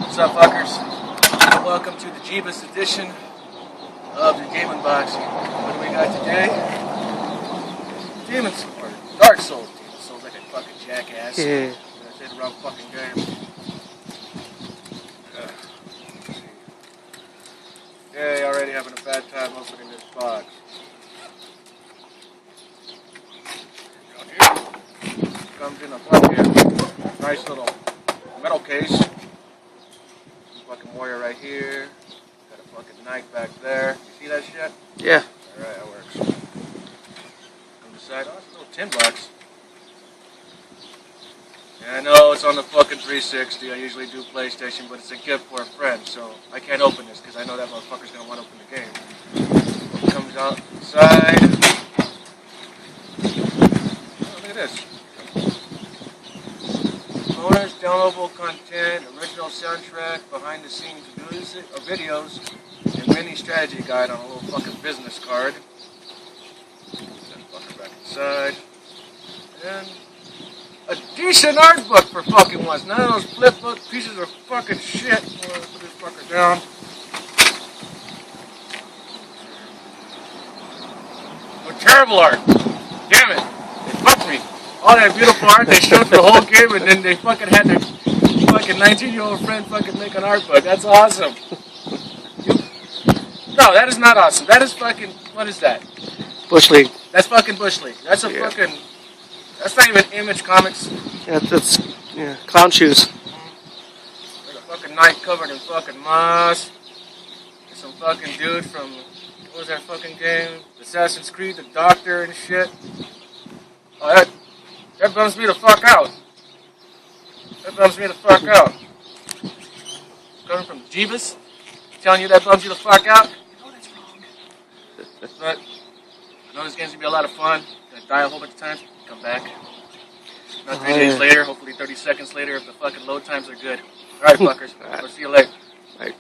What's up, fuckers? Welcome to the Jeebus edition of the Game Unboxing. What do we got today? Demon's or Dark Souls. Demon's Souls like a fucking jackass. Yeah. I said the wrong fucking game. Yay, already having a bad time opening this box. Down here. Comes in a fucking nice little metal case. Fucking warrior right here. Got a fucking knight back there. You see that shit? Yeah. Alright, that works. On the side, oh, it's still $10. Yeah, I know it's on the fucking 360. I usually do PlayStation, but it's a gift for a friend, so I can't open this because I know that motherfucker's gonna want to open the game. It comes out the side. Oh, look at this. Bonus, downloadable content, original soundtrack, behind the scenes music or videos, and mini strategy guide on a little fucking business card. Set the fucker back inside. And a decent art book for fucking once. None of those flip book pieces of fucking shit. Put this fucker down. Oh, terrible art. Damn it. They fucked me. All that beautiful art, they showed the whole game, and then they fucking had their fucking 19-year-old friend fucking make an art book. That's awesome. No, that is not awesome. That is fucking, what is that? Bush League. That's fucking Bush League. That's a fucking, that's not even Image Comics. Yeah, that's clown shoes. There's a fucking knight covered in fucking moss. There's some fucking dude from, what was that fucking game? Assassin's Creed, the Doctor and shit. Oh, that bums me the fuck out. That bums me the fuck out. Coming from Jeebus, telling you that bums you the fuck out. You know that's wrong. But I know this game's gonna be a lot of fun. Gonna die a whole bunch of times. Come back. Not 3 days later, hopefully 30 seconds later if the fucking load times are good. Alright, fuckers. I'll see you later. Right.